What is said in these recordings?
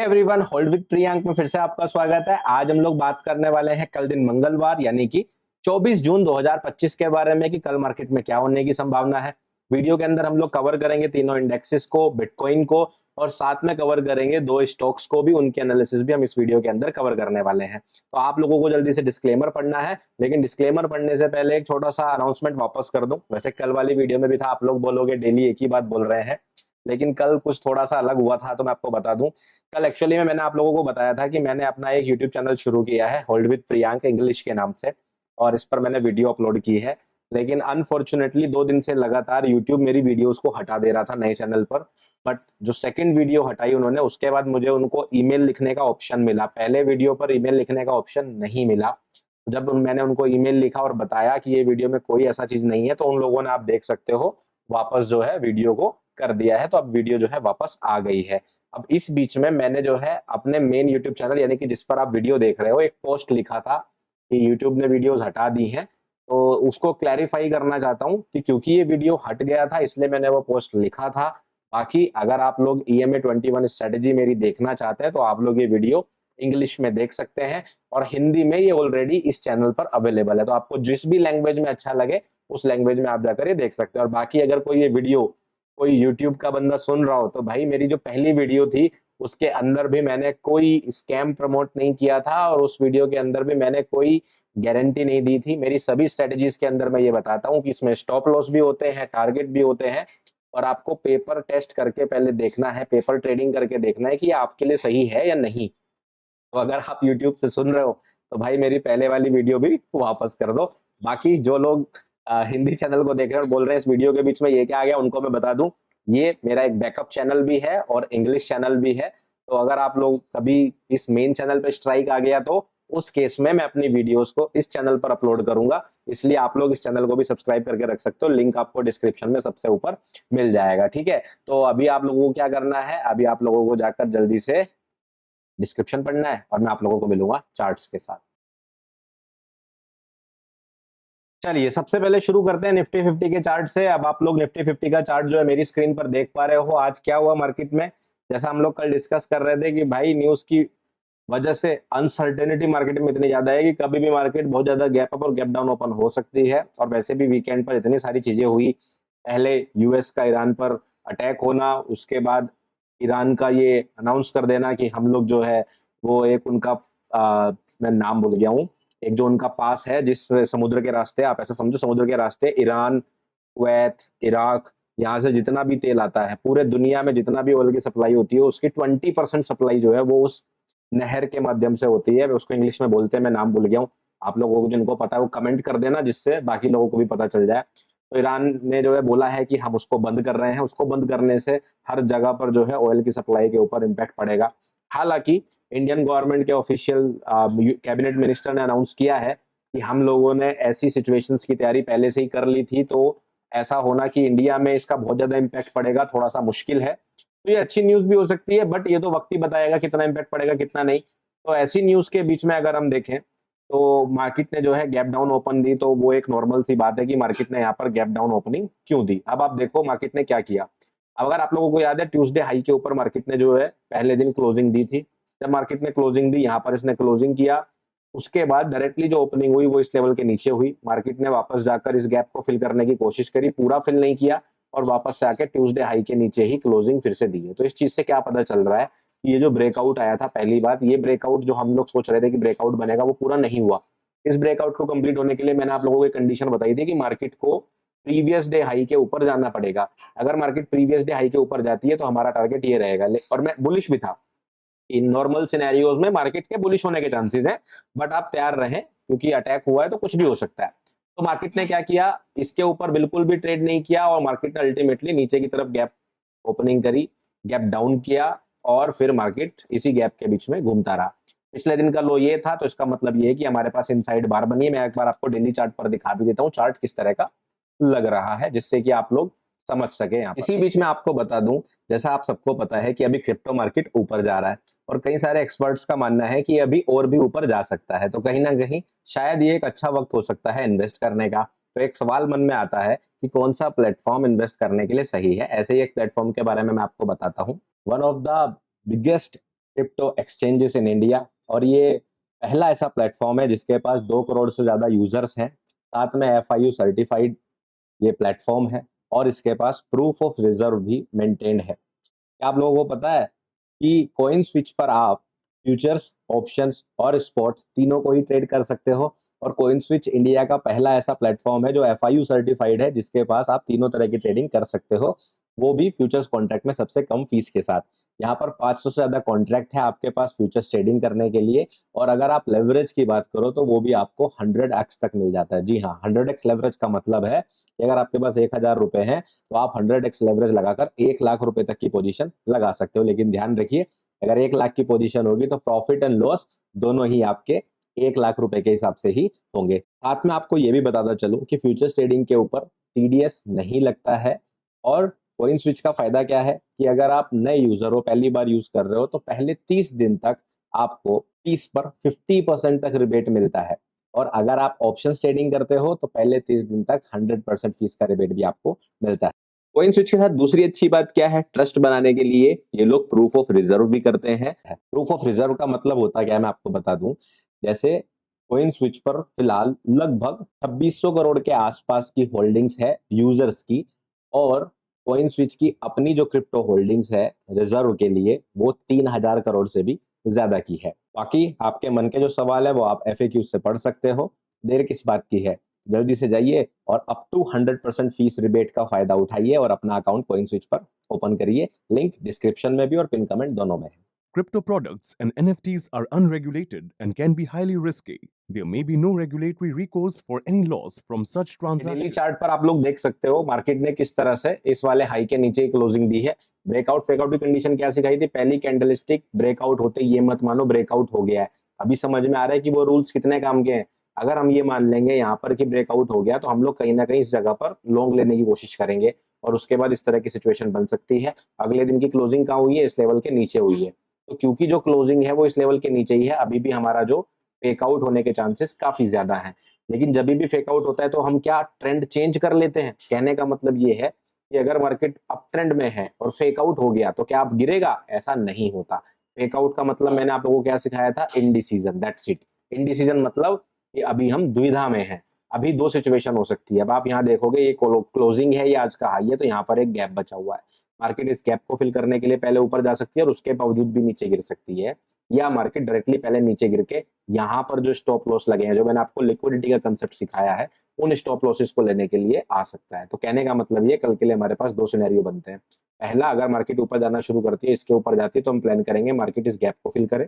Everyone, hold with Priyank में फिर से आपका स्वागत है। आज हम लोग बात करने वाले हैं कल दिन मंगलवार यानी कि 24 जून 2025 के बारे में कि कल मार्केट में क्या होने की संभावना है। वीडियो के अंदर हम लोग कवर करेंगे तीनों इंडेक्सेस को, बिटकॉइन को और साथ में कवर करेंगे दो स्टॉक्स को भी, उनके एनालिसिस भी हम इस वीडियो के अंदर कवर करने वाले हैं। तो आप लोगों को जल्दी से डिस्क्लेमर पढ़ना है, लेकिन डिस्क्लेमर पढ़ने से पहले एक छोटा सा अनाउंसमेंट वापस कर दूं। वैसे कल वाली वीडियो में भी था, आप लोग बोलोगे डेली एक ही बात बोल रहे हैं, लेकिन कल कुछ थोड़ा सा अलग हुआ था तो मैं आपको बता दूं। कल एक्चुअली में मैंने आप लोगों को बताया था कि मैंने अपना एक यूट्यूब चैनल शुरू किया है होल्ड विद प्रियांक इंग्लिश के नाम से, और इस पर मैंने वीडियो अपलोड की है। लेकिन अनफॉर्चुनेटली 2 दिन से लगातार यूट्यूब मेरी वीडियोस को हटा दे रहा था नए चैनल पर। बट जो सेकंड वीडियो हटाई उन्होंने, उसके बाद मुझे उनको ईमेल लिखने का ऑप्शन मिला। पहले वीडियो पर ईमेल लिखने का ऑप्शन नहीं मिला। जब मैंने उनको ईमेल लिखा और बताया कि ये वीडियो में कोई ऐसा चीज नहीं है, तो उन लोगों ने, आप देख सकते हो, वापस जो है वीडियो को कर दिया है। तो अब वीडियो जो है वापस आ गई है। अब इस बीच में मैंने जो है अपने मेन यूट्यूब चैनल यानी कि जिस पर आप वीडियो देख रहे हो, एक पोस्ट लिखा था कि यूट्यूब ने वीडियोस हटा दी हैं। तो उसको क्लैरिफाई करना चाहता हूं कि क्योंकि ये वीडियो हट गया था इसलिए मैंने वो पोस्ट लिखा था। बाकी अगर आप लोग EMA21 स्ट्रेटेजी मेरी देखना चाहते हैं तो आप लोग ये वीडियो इंग्लिश में देख सकते हैं, और हिंदी में ये ऑलरेडी इस चैनल पर अवेलेबल है। तो आपको जिस भी लैंग्वेज में अच्छा लगे उस लैंग्वेज में आप जाकर ये देख सकते हैं। और बाकी अगर कोई ये वीडियो कोई यूट्यूब का बंदा सुन रहा हो तो भाई, मेरी जो पहली वीडियो थी उसके अंदर भी मैंने कोई स्कैम प्रमोट नहीं किया था, और उस वीडियो के अंदर भी मैंने कोई गारंटी नहीं दी थी। मेरी सभी स्ट्रेटजीज के अंदर मैं ये बताता हूँ कि इसमें स्टॉप लॉस भी होते हैं, टारगेट भी होते हैं, और आपको पेपर टेस्ट करके पहले देखना है, पेपर ट्रेडिंग करके देखना है कि ये आपके लिए सही है या नहीं। तो अगर आप यूट्यूब से सुन रहे हो तो भाई मेरी पहले वाली वीडियो भी वापस कर दो। बाकी जो लोग हिंदी चैनल को देख रहे हैं और बोल रहे हैं इस वीडियो के बीच में ये क्या आ गया, उनको मैं बता दूं, ये मेरा एक बैकअप चैनल भी है और इंग्लिश चैनल भी है। तो अगर आप लोग कभी इस मेन चैनल पे स्ट्राइक आ गया तो उस केस में मैं अपनी वीडियोस को इस चैनल पर अपलोड करूंगा। इसलिए आप लोग इस चैनल को भी सब्सक्राइब करके रख सकते हो, लिंक आपको डिस्क्रिप्शन में सबसे ऊपर मिल जाएगा। ठीक है, तो अभी आप लोगों को क्या करना है, अभी आप लोगों को जाकर जल्दी से डिस्क्रिप्शन पढ़ना है और मैं आप लोगों को मिलूंगा चार्ट्स के साथ। चलिए सबसे पहले शुरू करते हैं निफ्टी 50 के चार्ट से। अब आप लोग निफ्टी 50 का चार्ट जो है मेरी स्क्रीन पर देख पा रहे हो। आज क्या हुआ मार्केट में, जैसा हम लोग कल डिस्कस कर रहे थे कि भाई न्यूज की वजह से अनसर्टेनिटी मार्केट में इतनी ज्यादा है कि कभी भी मार्केट बहुत ज्यादा गैप अप और गैप डाउन ओपन हो सकती है। और वैसे भी वीकेंड पर इतनी सारी चीजें हुई, पहले यूएस का ईरान पर अटैक होना, उसके बाद ईरान का ये अनाउंस कर देना कि हम लोग जो है वो एक उनका मैं नाम भूल गया हूँ, एक जो उनका पास है जिस समुद्र के रास्ते, आप ऐसा समझो समुद्र के रास्ते ईरान, कुवैत, इराक, यहाँ से जितना भी तेल आता है, पूरे दुनिया में जितना भी ऑयल की सप्लाई होती है उसकी 20% सप्लाई जो है वो उस नहर के माध्यम से होती है। उसको इंग्लिश में बोलते हैं, मैं नाम भूल गया हूँ। आप लोगों को जिनको पता है वो कमेंट कर देना, जिससे बाकी लोगों को भी पता चल जाए। तो ईरान ने जो है बोला है कि हम उसको बंद कर रहे हैं। उसको बंद करने से हर जगह पर जो है ऑयल की सप्लाई के ऊपर इम्पैक्ट पड़ेगा। हालांकि इंडियन गवर्नमेंट के ऑफिशियल कैबिनेट मिनिस्टर ने अनाउंस किया है कि हम लोगों ने ऐसी सिचुएशंस की तैयारी पहले से ही कर ली थी, तो ऐसा होना कि इंडिया में इसका बहुत ज्यादा इम्पैक्ट पड़ेगा थोड़ा सा मुश्किल है। तो ये अच्छी न्यूज भी हो सकती है, बट ये तो वक्त ही बताएगा कितना इम्पैक्ट पड़ेगा कितना नहीं। तो ऐसी न्यूज के बीच में अगर हम देखें तो मार्केट ने जो है गैप डाउन ओपन दी, तो वो एक नॉर्मल सी बात है कि मार्केट ने यहाँ पर गैप डाउन ओपनिंग क्यों दी। अब आप देखो मार्केट ने क्या किया। अब अगर आप लोगों को याद है, ट्यूसडे हाई के ऊपर मार्केट ने जो है पहले दिन क्लोजिंग दी थी। जब मार्केट ने क्लोजिंग दी, यहाँ पर इसने क्लोजिंग किया, उसके बाद डायरेक्टली जो ओपनिंग हुई वो इस लेवल के नीचे हुई। मार्केट ने वापस जाकर इस गैप को फिल करने की कोशिश करी, पूरा फिल नहीं किया, और वापस से आके ट्यूसडे हाई के नीचे ही क्लोजिंग फिर से दी है। तो इस चीज से क्या पता चल रहा है कि ये जो ब्रेकआउट आया था, पहली बात, ये ब्रेकआउट जो हम लोग सोच रहे थे कि ब्रेकआउट बनेगा वो पूरा नहीं हुआ। इस ब्रेकआउट को कंप्लीट होने के लिए मैंने आप लोगों को एक कंडीशन बताई थी कि मार्केट को प्रीवियस डे हाई के ऊपर जाना पड़ेगा। अगर मार्केट प्रीवियस डे हाई के ऊपर जाती है तो हमारा टारगेट ये रहेगा। और मैं बुलिश भी था, इन नॉर्मल सिनेरियोज में मार्केट के बुलिश होने के चांसेस हैं, बट आप तैयार रहें क्योंकि अटैक हुआ है तो कुछ भी हो सकता है। तो मार्केट ने क्या किया, इसके ऊपर बिल्कुल भी ट्रेड नहीं किया, और मार्केट ने अल्टीमेटली नीचे की तरफ गैप ओपनिंग करी, गैप डाउन किया, और फिर मार्केट इसी गैप के बीच में घूमता रहा। पिछले दिन का लो ये था, तो इसका मतलब ये है कि हमारे पास इनसाइड बार बनी है। मैं एक बार आपको डेली चार्ट पर दिखा भी देता हूँ चार्ट किस तरह का लग रहा है, जिससे कि आप लोग समझ सके। यहाँ इसी बीच में आपको बता दूं, जैसा आप सबको पता है कि अभी क्रिप्टो मार्केट ऊपर जा रहा है, और कई सारे एक्सपर्ट्स का मानना है कि अभी और भी ऊपर जा सकता है। तो कहीं ना कहीं शायद ये एक अच्छा वक्त हो सकता है इन्वेस्ट करने का। तो एक सवाल मन में आता है कि कौन सा प्लेटफॉर्म इन्वेस्ट करने के लिए सही है। ऐसे ही एक प्लेटफॉर्म के बारे में मैं आपको बताता हूँ। One of the biggest crypto exchanges in India, और ये पहला ऐसा प्लेटफॉर्म है जिसके पास 2 करोड़ से ज़्यादा यूजर्स हैं। साथ में FIU सर्टिफाइड ये प्लेटफॉर्म है, और इसके पास प्रूफ ऑफ रिजर्व भी मेंटेन्ड है। क्या आप लोगों को पता है कि कॉइन स्विच पर आप फ्यूचर्स, ऑप्शंस और स्पॉट तीनों को ही ट्रेड कर सकते हो? और कॉइन स्विच इंडिया का पहला ऐसा प्लेटफॉर्म है जो FIU सर्टिफाइड है, जिसके पास आप तीनों तरह की ट्रेडिंग कर सकते हो, वो भी फ्यूचर्स कॉन्ट्रैक्ट में सबसे कम फीस के साथ। यहाँ पर 500 से ज्यादा कॉन्ट्रैक्ट है आपके पास फ्यूचर्स ट्रेडिंग करने के लिए, और अगर आप लेवरेज की बात करो तो वो भी आपको 100x तक मिल जाता है। जी हाँ, 100x लेवरेज का मतलब है कि अगर आपके पास 1000 रुपए हैं तो आप 100x लेवरेज लगाकर 1 लाख रुपए तक की पोजीशन लगा सकते हो। लेकिन ध्यान रखिए, अगर 1 लाख की पोजीशन होगी तो प्रॉफिट एंड लॉस दोनों ही आपके 1 लाख रुपए के हिसाब से ही होंगे। साथ में आपको ये भी बताता चलूं कि फ्यूचर्स ट्रेडिंग के ऊपर TDS नहीं लगता है। और कॉइन स्विच का फायदा क्या है कि अगर आप नए यूजर हो, पहली बार यूज कर रहे हो, तो पहले 30 दिन तक आपको फीस पर 50% तक रिबेट मिलता है। और अगर आप ऑप्शन ट्रेडिंग करते हो तो पहले 30 दिन तक 100% फीस का रिबेट भी आपको मिलता है। कॉइन स्विच के साथ दूसरी अच्छी बात क्या है, ट्रस्ट बनाने के लिए ये लोग प्रूफ ऑफ रिजर्व भी करते हैं। प्रूफ ऑफ रिजर्व का मतलब होता क्या है, मैं आपको बता दूं। जैसे कॉइन स्विच पर फिलहाल लगभग 2600 करोड़ के आसपास की होल्डिंग्स है यूजर्स की, और कॉइन स्विच की अपनी जो क्रिप्टो होल्डिंग्स है रिजर्व के लिए, वो 3000 करोड़ से भी ज्यादा की है। बाकी आपके मन के जो सवाल है वो आप FAQ से पढ़ सकते हो। देर किस बात की है, जल्दी से जाइए और अप टू 100% फीस रिबेट का फायदा उठाइए और अपना अकाउंट कॉइन स्विच पर ओपन करिए। लिंक डिस्क्रिप्शन में भी और पिन कमेंट दोनों में है। Crypto products and NFTs are unregulated and can be highly risky. There may be no regulatory recourse for any loss from such daily transactions. Chart पर आप लोग देख सकते हो मार्केट ने किस तरह से इस वाले हाई के नीचे क्लोजिंग दी है। ब्रेकआउट फेकआउट की कंडीशन क्या सिखाई थी, पहली कैंडलस्टिक ब्रेकआउट होते ये मत मानो ब्रेकआउट हो गया है। अभी समझ में आ रहा है कि वो रूल्स कितने काम के हैं। अगर हम ये मान लेंगे यहाँ पर कि ब्रेकआउट हो गया, तो हम लोग कहीं ना कहीं इस जगह पर लॉन्ग लेने की कोशिश करेंगे, और उसके बाद इस तरह की सिचुएशन बन सकती है। अगले दिन की क्लोजिंग कहाँ हुई है, इस लेवल के नीचे हुई है। तो क्योंकि जो क्लोजिंग है वो इस लेवल के नीचे ही है, अभी भी हमारा जो फेकआउट होने के चांसेस काफी ज्यादा है। लेकिन जब भी फेक आउट होता है तो हम क्या ट्रेंड चेंज कर लेते हैं। कहने का मतलब ये है कि अगर मार्केट अप ट्रेंड में है और फेक आउट हो गया तो क्या आप गिरेगा, ऐसा नहीं होता। फेक आउट का मतलब मैंने आप लोगों को क्या सिखाया था, इनडिसीजन, दैट्स इट। इनडिसीजन मतलब कि अभी हम दुविधा में हैं। अभी दो सिचुएशन हो सकती है। अब आप यहाँ देखोगे ये क्लोजिंग है, ये आज का हाई है, तो यहाँ पर एक गैप बचा हुआ है। मार्केट इस गैप को फिल करने के लिए पहले ऊपर जा सकती है और उसके बावजूद भी नीचे गिर सकती है, या मार्केट डायरेक्टली पहले नीचे गिर के यहाँ पर जो स्टॉप लॉस लगे हैं, जो मैंने आपको लिक्विडिटी का कंसेप्ट सिखाया है, उन स्टॉप लॉसेस को लेने के लिए आ सकता है। तो कहने का मतलब ये, कल के लिए हमारे पास दो सिनेरियो बनते हैं। पहला, अगर मार्केट ऊपर जाना शुरू करती है, इसके ऊपर जाती है, तो हम प्लान करेंगे मार्केट इस गैप को फिल करे।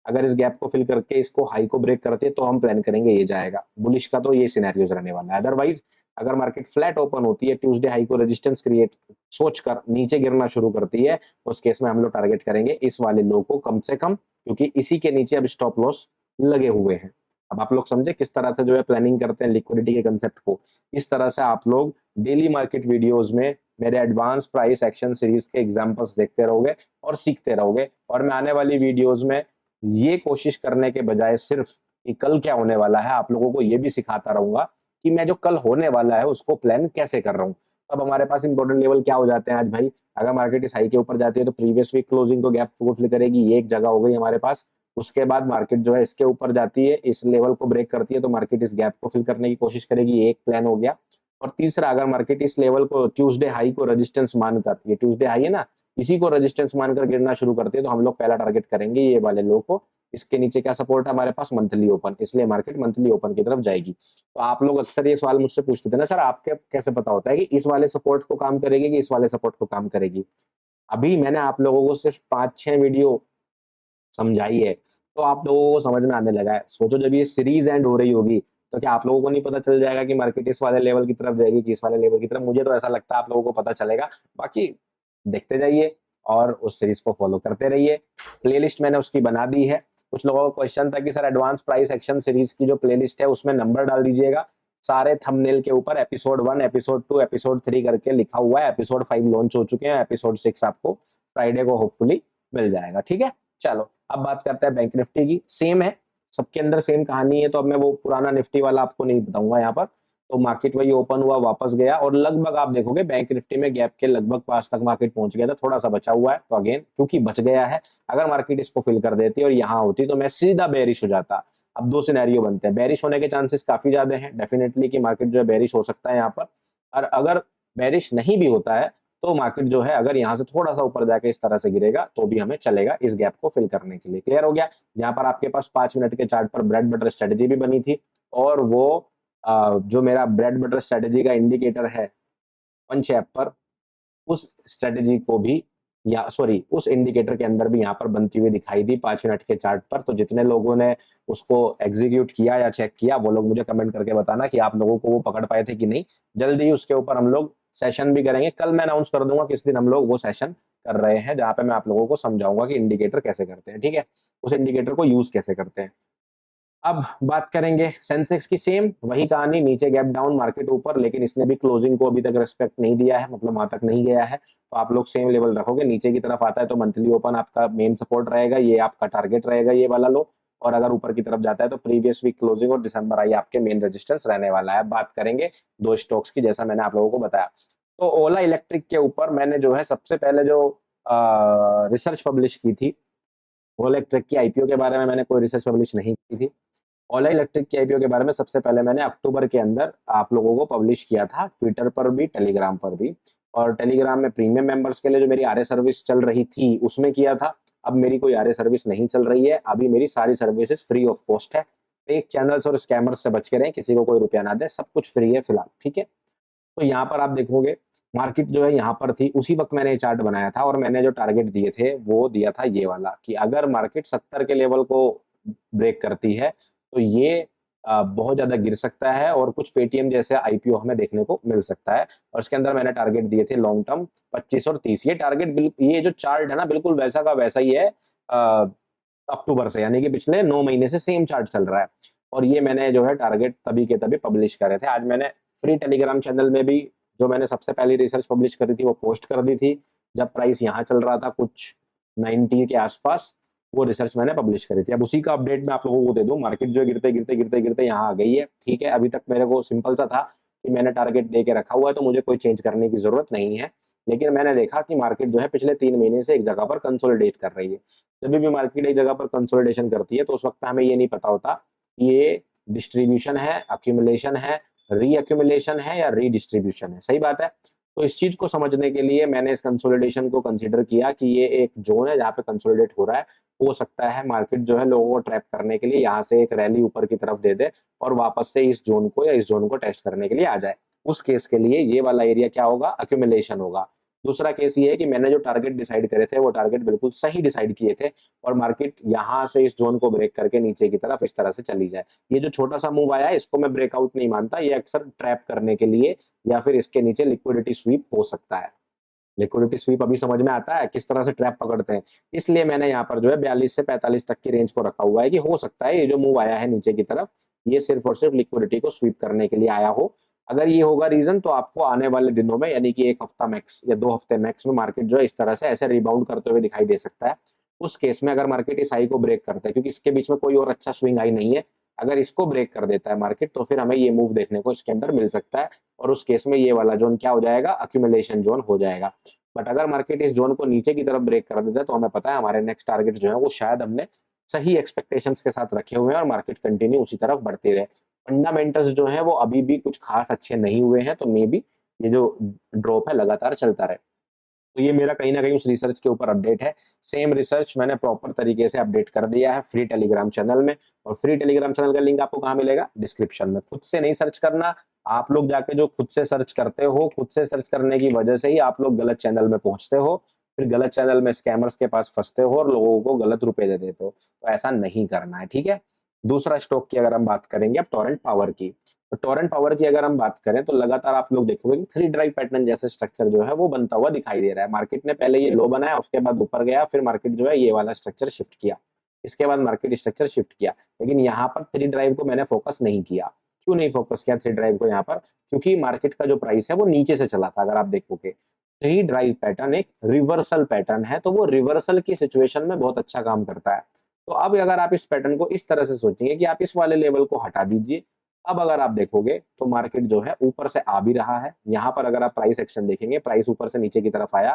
अगर इस गैप को फिल करके इसको हाई को ब्रेक करती है तो हम प्लान करेंगे ये जाएगा। बुलिश का तो ये सिनेरियोज रहने वाला है। अदरवाइज अगर मार्केट फ्लैट ओपन होती है, ट्यूसडे हाई को रेजिस्टेंस क्रिएट सोचकर नीचे गिरना शुरू करती है, उस केस में हम लोग टारगेट करेंगे इस वाले लो को कम से कम, क्योंकि इसी के नीचे अब स्टॉप लॉस लगे हुए हैं। अब आप लोग समझे किस तरह से जो है प्लानिंग करते हैं लिक्विडिटी के कंसेप्ट को। इस तरह से आप लोग डेली मार्केट वीडियोस में मेरे एडवांस प्राइस एक्शन सीरीज के एग्जांपल्स देखते रहोगे और सीखते रहोगे। और मैं आने वाली वीडियोस में ये कोशिश करने के बजाय सिर्फ कि कल क्या होने वाला है, आप लोगों को ये भी सिखाता रहूंगा कि मैं जो कल होने वाला है उसको प्लान कैसे कर रहा हूँ। अब हमारे पास इंपॉर्टेंट लेवल क्या हो जाते हैं आज भाई, अगर मार्केट इस हाई के ऊपर जाती है तो प्रीवियस वीक क्लोजिंग को गैप को फिल करेगी, ये एक जगह हो गई हमारे पास। उसके बाद मार्केट जो है इसके ऊपर जाती है, इस लेवल को ब्रेक करती है, तो मार्केट इस गैप को फिल करने की कोशिश करेगी, ये एक प्लान हो गया। और तीसरा, अगर मार्केट इस लेवल को ट्यूसडे हाई को रेजिस्टेंस मानकर, ये ट्यूसडे हाई है ना, इसी को रेजिस्टेंस मानकर गिरना शुरू करती है, तो हम लोग पहला टारगेट करेंगे ये वाले लो को। इसके नीचे क्या सपोर्ट है हमारे पास, मंथली ओपन, इसलिए मार्केट मंथली ओपन की तरफ जाएगी। तो आप लोग अक्सर ये सवाल मुझसे पूछते थे ना, सर आपके कैसे पता होता है कि इस वाले सपोर्ट को काम करेगी कि इस वाले सपोर्ट को काम करेगी। अभी मैंने आप लोगों को सिर्फ 5-6 वीडियो समझाई है, तो आप लोगों को समझ में आने लगा है। सोचो जब ये सीरीज एंड हो रही होगी तो क्या आप लोगों को नहीं पता चल जाएगा कि मार्केट इस वाले लेवल की तरफ जाएगी कि इस वाले लेवल की तरफ। मुझे तो ऐसा लगता है आप लोगों को पता चलेगा। बाकी देखते जाइए और उस सीरीज को फॉलो करते रहिए। प्लेलिस्ट मैंने उसकी बना दी है। कुछ लोगों का क्वेश्चन था कि sir advance price action series की जो प्लेलिस्ट है उसमें नंबर डाल दीजिएगा। सारे थंबनेल के ऊपर एपिसोड 1, एपिसोड 2, एपिसोड 3 करके लिखा हुआ है। एपिसोड 5 लॉन्च हो चुके हैं, एपिसोड 6 आपको फ्राइडे को होपफुली मिल जाएगा। ठीक है, चलो अब बात करते हैं बैंक निफ्टी की। सेम है, सबके अंदर सेम कहानी है, तो अब मैं वो पुराना निफ्टी वाला आपको नहीं बताऊंगा यहाँ पर। तो मार्केट वही ओपन हुआ, वापस गया और लगभग आप देखोगे बैंक निफ्टी में गैप के लगभग पास तक मार्केट पहुंच गया था, थोड़ा सा बचा हुआ है। तो अगेन क्योंकि बच गया है, अगर मार्केट इसको फिल कर देती और यहाँ होती तो मैं सीधा बेरिश हो जाता। अब दो सिनेरियो बनते हैं, बेरिश होने के चांसेस काफी ज्यादा हैं डेफिनेटली कि मार्केट जो है बेरिश हो सकता है यहाँ पर, और अगर बेरिश नहीं भी होता है तो मार्केट जो है अगर यहाँ से थोड़ा सा ऊपर जाके इस तरह से गिरेगा तो भी हमें चलेगा इस गैप को फिल करने के लिए। क्लियर हो गया? यहाँ पर आपके पास 5 मिनट के चार्ट पर ब्रेड बटर स्ट्रेटेजी भी बनी थी, और वो जो मेरा ब्रेड बटर स्ट्रेटेजी का इंडिकेटर है पंच ऐप पर, उस स्ट्रेटेजी को भी या सॉरी उस इंडिकेटर के अंदर भी यहाँ पर बनती हुई दिखाई दी 5 मिनट के चार्ट पर। तो जितने लोगों ने उसको एग्जीक्यूट किया या चेक किया वो लोग मुझे कमेंट करके बताना कि आप लोगों को वो पकड़ पाए थे कि नहीं। जल्दी ही उसके ऊपर हम लोग सेशन भी करेंगे, कल मैं अनाउंस कर दूंगा किस दिन हम लोग वो सेशन कर रहे हैं, जहां पे मैं आप लोगों को समझाऊंगा कि इंडिकेटर कैसे करते हैं, ठीक है, उस इंडिकेटर को यूज कैसे करते हैं। अब बात करेंगे सेंसेक्स की, सेम वही कहानी, नीचे गैप डाउन मार्केट ऊपर, लेकिन इसने भी क्लोजिंग को अभी तक रिस्पेक्ट नहीं दिया है, मतलब वहां तक नहीं गया है। तो आप लोग सेम लेवल रखोगे, नीचे की तरफ आता है तो मंथली ओपन आपका मेन सपोर्ट रहेगा, ये आपका टारगेट रहेगा ये वाला लो, और अगर ऊपर की तरफ जाता है तो प्रीवियस वीक क्लोजिंग और दिसंबर आई आपके मेन रेजिस्टेंस रहने वाला है। अब बात करेंगे दो स्टॉक्स की, जैसा मैंने आप लोगों को बताया। तो ओला इलेक्ट्रिक के ऊपर मैंने जो है सबसे पहले जो रिसर्च पब्लिश की थी, ओला इलेक्ट्रिक की आईपीओ के बारे में मैंने कोई रिसर्च पब्लिश नहीं की थी। ओला इलेक्ट्रिक की आईपीओ के बारे में सबसे पहले मैंने अक्टूबर के अंदर आप लोगों को पब्लिश किया था, ट्विटर पर भी टेलीग्राम पर भी, और टेलीग्राम में प्रीमियम मेंबर्स के लिए जो मेरी आरए सर्विस चल रही थी उसमें किया था। अब मेरी कोई आरए सर्विस नहीं चल रही है, अभी मेरी सारी सर्विसेज फ्री ऑफ कॉस्ट है। फेक चैनल्स और स्कैमर्स से बच के रहें, किसी को कोई रुपया ना दे, सब कुछ फ्री है फिलहाल, ठीक है। तो यहाँ पर आप देखोगे मार्केट जो है यहाँ पर थी, उसी वक्त मैंने ये चार्ट बनाया था और मैंने जो टारगेट दिए थे वो दिया था ये वाला, कि अगर मार्केट 70 के लेवल को ब्रेक करती है तो ये बहुत ज्यादा गिर सकता है और कुछ पेटीएम जैसे आईपीओ हमें देखने को मिल सकता है। और इसके अंदर मैंने टारगेट दिए थे लॉन्ग टर्म 25 और 30। ये टारगेट बिल्कुल, ये जो चार्ट है ना बिल्कुल वैसा का वैसा ही है अक्टूबर से, यानी कि पिछले 9 महीने से सेम चार्ट चल रहा है। और ये मैंने जो है टारगेट तभी के तभी पब्लिश करे थे। आज मैंने फ्री टेलीग्राम चैनल में भी जो मैंने सबसे पहली रिसर्च पब्लिश करी थी वो पोस्ट कर दी थी, जब प्राइस यहाँ चल रहा था कुछ 90 के आसपास, वो रिसर्च मैंने पब्लिश करी थी। अब उसी का अपडेट मैं आप लोगों को दे दूं, मार्केट जो गिरते गिरते गिरते गिरते यहाँ आ गई है, ठीक है। अभी तक मेरे को सिंपल सा था कि मैंने टारगेट दे के रखा हुआ है तो मुझे कोई चेंज करने की जरूरत नहीं है, लेकिन मैंने देखा कि मार्केट जो है पिछले 3 महीने से एक जगह पर कंसोलिडेट कर रही है। जब भी मार्केट एक जगह पर कंसोलिडेशन करती है तो उस वक्त हमें ये नहीं पता होता कि ये डिस्ट्रीब्यूशन है, अक्यूमुलेशन है, रीअक्यूमुलेशन है या रीडिस्ट्रीब्यूशन है, सही बात है। तो इस चीज को समझने के लिए मैंने इस कंसोलिडेशन को कंसीडर किया कि ये एक जोन है जहाँ पे कंसोलिडेट हो रहा है। हो सकता है मार्केट जो है लोगों को ट्रैप करने के लिए यहाँ से एक रैली ऊपर की तरफ दे दे और वापस से इस जोन को या इस जोन को टेस्ट करने के लिए आ जाए। उस केस के लिए ये वाला एरिया क्या होगा, अक्यूमुलेशन होगा। दूसरा केस ये है कि मैंने जो टारगेट डिसाइड करे थे वो टारगेट बिल्कुल सही डिसाइड किए थे और मार्केट यहाँ से इस जोन को ब्रेक करके नीचे की तरफ इस तरह से चली जाए। ये जो छोटा सा मूव आया है इसको मैं ब्रेकआउट नहीं मानता, ये अक्सर ट्रैप करने के लिए या फिर इसके नीचे लिक्विडिटी स्वीप हो सकता है। लिक्विडिटी स्वीप अभी समझ में आता है किस तरह से ट्रैप पकड़ते हैं। इसलिए मैंने यहाँ पर जो है 42 से 45 तक की रेंज को रखा हुआ है कि हो सकता है ये जो मूव आया है नीचे की तरफ ये सिर्फ और सिर्फ लिक्विडिटी को स्वीप करने के लिए आया हो। अगर ये होगा रीजन तो आपको आने वाले दिनों में यानी कि 1 हफ्ता मैक्स या 2 हफ्ते मैक्स में मार्केट जो है इस तरह से ऐसे रिबाउंड करते हुए दिखाई दे सकता है। उस केस में अगर मार्केट इस हाई को ब्रेक करता है, क्योंकि इसके बीच में कोई और अच्छा स्विंग हाई नहीं है, अगर इसको ब्रेक कर देता है मार्केट तो फिर हमें ये मूव देखने को इसके अंदर मिल सकता है और उस केस में ये वाला जोन क्या हो जाएगा, अक्यूमुलेशन जोन हो जाएगा। बट अगर मार्केट इस जोन को नीचे की तरफ ब्रेक कर देता है तो हमें पता है हमारे नेक्स्ट टारगेट जो है वो शायद हमने सही एक्सपेक्टेशंस के साथ रखे हुए हैं और मार्केट कंटिन्यू उसी तरफ बढ़ती रहे। फंडामेंटल्स जो है वो अभी भी कुछ खास अच्छे नहीं हुए हैं, तो मे बी ये जो ड्रॉप है लगातार चलता रहे। तो ये मेरा कहीं ना कहीं उस रिसर्च के ऊपर अपडेट है। सेम रिसर्च मैंने प्रॉपर तरीके से अपडेट कर दिया है फ्री टेलीग्राम चैनल में, और फ्री टेलीग्राम चैनल का लिंक आपको कहाँ मिलेगा, डिस्क्रिप्शन में। खुद से नहीं सर्च करना, आप लोग जाके जो खुद से सर्च करते हो, खुद से सर्च करने की वजह से ही आप लोग गलत चैनल में पहुंचते हो, फिर गलत चैनल में स्कैमर्स के पास फंसते हो और लोगों को गलत रुपए दे देते हो। तो ऐसा नहीं करना है, ठीक है। दूसरा स्टॉक की अगर हम बात करेंगे अब टोरेंट पावर की, तो टोरेंट पावर की अगर हम बात करें तो लगातार आप लोग देखोगे कि 3 ड्राइव पैटर्न जैसे स्ट्रक्चर जो है वो बनता हुआ दिखाई दे रहा है। मार्केट ने पहले ये लो बनाया, उसके बाद ऊपर गया, फिर मार्केट जो है ये वाला स्ट्रक्चर शिफ्ट किया, इसके बाद मार्केट स्ट्रक्चर शिफ्ट किया। लेकिन यहाँ पर 3 ड्राइव को मैंने फोकस नहीं किया। क्यों नहीं फोकस किया 3 ड्राइव को यहाँ पर, क्योंकि मार्केट का जो प्राइस है वो नीचे से चला था। अगर आप देखोगे 3 ड्राइव पैटर्न एक रिवर्सल पैटर्न है, तो वो रिवर्सल की सिचुएशन में बहुत अच्छा काम करता है। तो अब अगर आप इस पैटर्न को इस तरह से सोचेंगे कि आप इस वाले लेवल को हटा दीजिए, अब अगर आप देखोगे तो मार्केट जो है ऊपर से आ भी रहा है। यहाँ पर अगर आप प्राइस एक्शन देखेंगे, प्राइस ऊपर से नीचे की तरफ आया,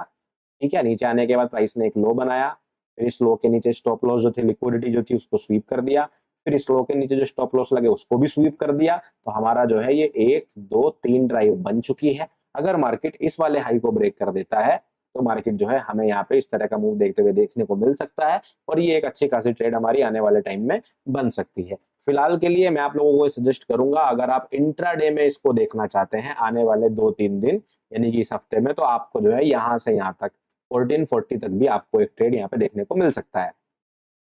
ठीक है। नीचे आने के बाद प्राइस ने एक लो बनाया, फिर इस लो के नीचे स्टॉप लॉस जो थी, लिक्विडिटी जो थी उसको स्वीप कर दिया, फिर इस लो के नीचे जो स्टॉप लॉस लगे उसको भी स्वीप कर दिया। तो हमारा जो है ये 1 2 3 ड्राइव बन चुकी है। अगर मार्केट इस वाले हाई को ब्रेक कर देता है तो मार्केट जो है हमें यहाँ पे इस तरह का मूव देखते हुए देखने को मिल सकता है, और ये एक अच्छी खासी ट्रेड हमारी आने वाले टाइम में बन सकती है। फिलहाल के लिए मैं आप लोगों को सजेस्ट करूंगा, अगर आप इंट्राडे में इसको देखना चाहते हैं आने वाले 2-3 दिन, यानी कि इस हफ्ते में, तो आपको जो है यहाँ से यहाँ तक 1440 तक भी आपको एक ट्रेड यहाँ पे देखने को मिल सकता है।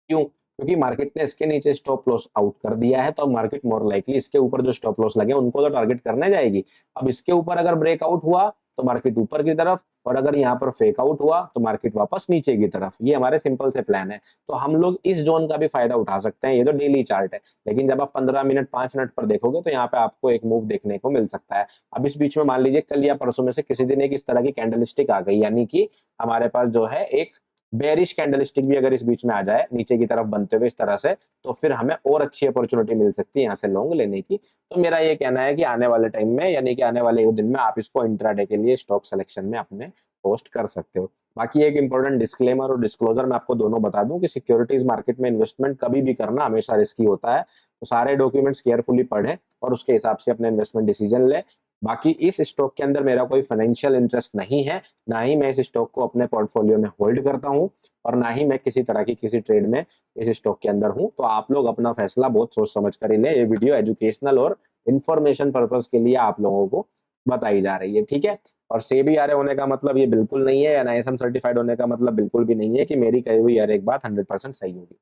क्यों? क्योंकि मार्केट ने इसके नीचे स्टॉप लॉस आउट कर दिया है, तो अब मार्केट मोर लाइकली इसके ऊपर जो स्टॉप लॉस लगे उनको तो टारगेट करने जाएगी। अब इसके ऊपर अगर ब्रेकआउट हुआ तो मार्केट ऊपर की तरफ, और अगर यहाँ पर फेक आउट हुआ तो मार्केट वापस नीचे की तरफ। ये हमारे सिंपल से प्लान है। तो हम लोग इस जोन का भी फायदा उठा सकते हैं। ये तो डेली चार्ट है, लेकिन जब आप 15 मिनट 5 मिनट पर देखोगे तो यहाँ पे आपको एक मूव देखने को मिल सकता है। अब इस बीच में मान लीजिए कल या परसों में से किसी दिन एक इस तरह की कैंडलस्टिक आ गई, यानी कि हमारे पास जो है एक बेरिश कैंडलस्टिक भी अगर इस बीच में आ जाए नीचे की तरफ बनते हुए इस तरह से, तो फिर हमें और अच्छी अपॉर्चुनिटी मिल सकती है यहाँ से लॉन्ग लेने की। तो मेरा ये कहना है कि आने वाले टाइम में, यानी कि आने वाले एक दिन में, आप इसको इंट्राडे के लिए स्टॉक सिलेक्शन में अपने पोस्ट कर सकते हो। बाकी एक इंपॉर्टेंट डिस्क्लेमर और डिस्क्लोजर मैं आपको दोनों बता दूं कि सिक्योरिटीज मार्केट में इन्वेस्टमेंट कभी भी करना हमेशा रिस्की होता है। तो सारे डॉक्यूमेंट्स केयरफुली पढ़ें और उसके हिसाब से अपने इन्वेस्टमेंट डिसीजन लें। बाकी इस स्टॉक के अंदर मेरा कोई फाइनेंशियल इंटरेस्ट नहीं है, ना ही मैं इस स्टॉक को अपने पोर्टफोलियो में होल्ड करता हूं, और ना ही मैं किसी तरह की किसी ट्रेड में इस स्टॉक के अंदर हूं। तो आप लोग अपना फैसला बहुत सोच समझ कर ही लें। ये वीडियो एजुकेशनल और इन्फॉर्मेशन पर्पज के लिए आप लोगों को बताई जा रही है, ठीक है। और सेबीआरए होने का मतलब ये बिल्कुल नहीं है, एनआईएसएम सर्टिफाइड होने का मतलब बिल्कुल भी नहीं है कि मेरी कही हुई हर एक बात 100% सही होगी।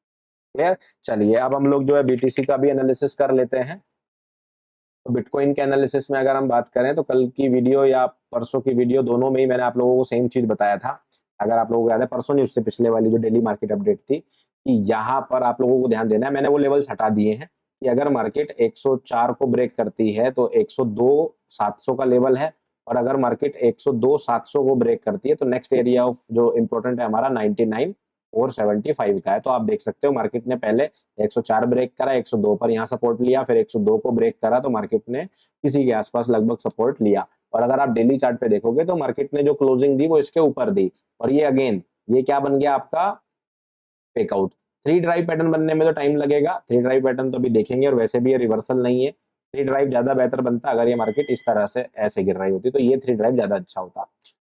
क्लियर? चलिए अब हम लोग जो है बीटीसी का भी एनालिसिस कर लेते हैं। तो बिटकॉइन के एनालिसिस में अगर हम बात करें तो कल की वीडियो या परसों की वीडियो, दोनों में ही मैंने आप लोगों को सेम चीज बताया था। अगर आप लोगों को याद है, परसों नहीं उससे पिछले वाली जो डेली मार्केट अपडेट थी, कि यहाँ पर आप लोगों को ध्यान देना है। मैंने वो लेवल्स हटा दिए हैं कि अगर मार्केट 104 को ब्रेक करती है तो 102,700 का लेवल है, और अगर मार्केट 102,700 को ब्रेक करती है तो नेक्स्ट एरिया ऑफ जो इंपॉर्टेंट है हमारा 99,475 का है। तो आप देख सकते हो मार्केट ने पहले 104 ब्रेक करा, 102 पर यहाँ सपोर्ट लिया, फिर 102 को ब्रेक करा तो मार्केट ने किसी के आसपास लगभग सपोर्ट लिया। और अगर आप डेली चार्ट पे देखोगे तो मार्केट ने जो क्लोजिंग दी वो इसके ऊपर दी, और ये अगेन ये क्या बन गया आपका, फेकआउट। 3 ड्राइव पैटर्न बनने में तो टाइम लगेगा, 3 ड्राइव पैटर्न तो अभी देखेंगे, और वैसे भी ये रिवर्सल नहीं है। 3 ड्राइव ज्यादा बेहतर बनता अगर ये मार्केट इस तरह से ऐसे गिर रही होती, तो ये 3 ड्राइव ज्यादा अच्छा होता।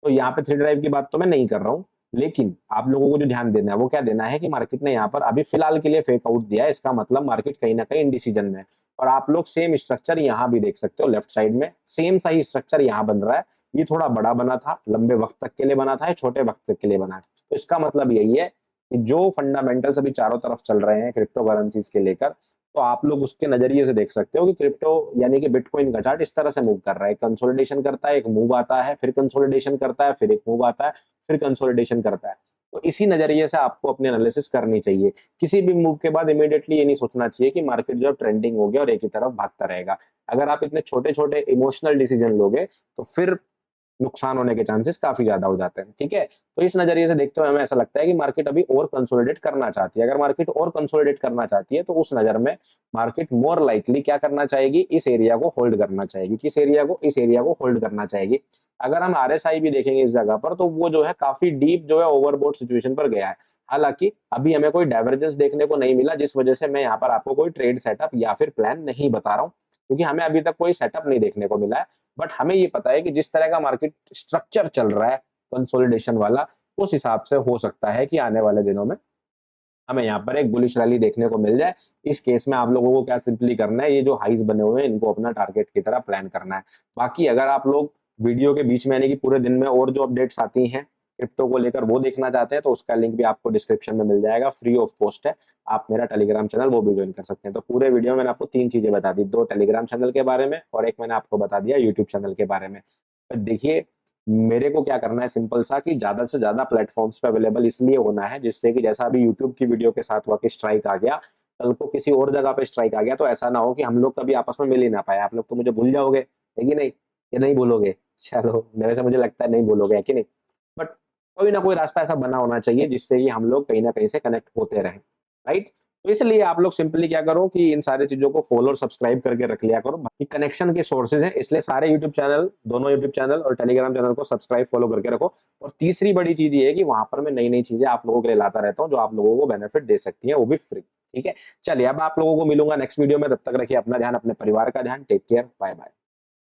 तो यहाँ पे 3 ड्राइव की बात तो मैं नहीं कर रहा हूँ, लेकिन आप लोगों को जो ध्यान देना है वो क्या देना है कि मार्केट ने यहाँ पर अभी फिलहाल के लिए फेक आउट दिया है। इसका मतलब मार्केट कहीं ना कहीं इंडिसीजन में है। और आप लोग सेम स्ट्रक्चर यहाँ भी देख सकते हो, लेफ्ट साइड में सेम सा ही स्ट्रक्चर यहाँ बन रहा है। ये थोड़ा बड़ा बना था, लंबे वक्त तक के लिए बना था, छोटे वक्त तक के लिए बना है। तो इसका मतलब यही है कि जो फंडामेंटल्स अभी चारों तरफ चल रहे हैं क्रिप्टो करेंसीज के लेकर, तो आप लोग उसके नजरिए से देख सकते हो कि क्रिप्टो यानी कि बिटकॉइन का चार्ट इस तरह से मूव कर रहा है। कंसोलिडेशन करता है, एक मूव आता है, फिर कंसोलिडेशन करता है, फिर एक मूव आता है, फिर कंसोलिडेशन करता है। तो इसी नजरिए से आपको अपनी एनालिसिस करनी चाहिए। किसी भी मूव के बाद इमीडिएटली ये नहीं सोचना चाहिए कि मार्केट जो ट्रेंडिंग हो गया और एक ही तरफ भागता रहेगा। अगर आप इतने छोटे छोटे इमोशनल डिसीजन लोगे तो फिर नुकसान होने के चांसेस काफी ज्यादा हो जाते हैं, ठीक है। तो इस नजरिए से देखते हुए हमें ऐसा लगता है कि मार्केट अभी और कंसोलिडेट करना चाहती है। अगर मार्केट और कंसोलिडेट करना चाहती है तो उस नजर में मार्केट मोर लाइकली क्या करना चाहेगी, इस एरिया को होल्ड करना चाहेगी। किस एरिया को? इस एरिया को होल्ड करना चाहेगी। अगर हम आरएसआई भी देखेंगे इस जगह पर, तो वो जो है काफी डीप जो है ओवरबोट सिचुएशन पर गया है। हालांकि अभी हमें कोई डाइवर्जेंस देखने को नहीं मिला, जिस वजह से मैं यहाँ पर आपको कोई ट्रेड सेटअप या फिर प्लान नहीं बता रहा हूँ, क्योंकि हमें अभी तक कोई सेटअप नहीं देखने को मिला है। बट हमें ये पता है कि जिस तरह का मार्केट स्ट्रक्चर चल रहा है कंसोलिडेशन वाला, उस हिसाब से हो सकता है कि आने वाले दिनों में हमें यहाँ पर एक बुलिश रैली देखने को मिल जाए। इस केस में आप लोगों को क्या सिंपली करना है, ये जो हाइज बने हुए हैं इनको अपना टारगेट की तरह प्लान करना है। बाकी अगर आप लोग वीडियो के बीच में यानी कि पूरे दिन में और जो अपडेट्स आती हैं क्रिप्टो को लेकर वो देखना चाहते हैं, तो उसका लिंक भी आपको डिस्क्रिप्शन में मिल जाएगा, फ्री ऑफ कॉस्ट है। आप मेरा टेलीग्राम चैनल वो भी ज्वाइन कर सकते हैं। तो पूरे वीडियो में मैंने आपको 3 चीजें बता दी, 2 टेलीग्राम चैनल के बारे में और एक मैंने आपको बता दिया यूट्यूब चैनल के बारे में। देखिए मेरे को क्या करना है सिंपल सा, कि ज्यादा से ज्यादा प्लेटफॉर्म्स पे अवेलेबल इसलिए होना है जिससे कि जैसा अभी यूट्यूब की वीडियो के साथ हुआ कि स्ट्राइक आ गया, कल को किसी और जगह पे स्ट्राइक आ गया तो ऐसा ना हो कि हम लोग कभी आपस में मिल ही ना पाए। आप लोग तो मुझे भूल जाओगे, है कि नहीं? ये नहीं भूलोगे? चलो वैसे मुझे लगता है नहीं भूलोगे, है कि नहीं? बट कोई ना कोई रास्ता ऐसा बना होना चाहिए जिससे कि हम लोग कहीं ना कहीं से कनेक्ट होते रहें, राइट। तो इसलिए आप लोग सिंपली क्या करो कि इन सारी चीजों को फॉलो और सब्सक्राइब करके रख लिया करो। बाकी कनेक्शन के सोर्सेज हैं, इसलिए सारे यूट्यूब चैनल, दोनों यूट्यूब चैनल और टेलीग्राम चैनल को सब्सक्राइब फॉलो करके रखो। और तीसरी बड़ी चीज ये है कि वहां पर मैं नई नई चीजें आप लोगों के लिए लाता रहता हूँ जो आप लोगों को बेनिफिट दे सकती है, वो भी फ्री। ठीक है, चलिए अब आप लोगों को मिलूंगा नेक्स्ट वीडियो में। तब तक रखिए अपना ध्यान, अपने परिवार का ध्यान। Take care, bye bye.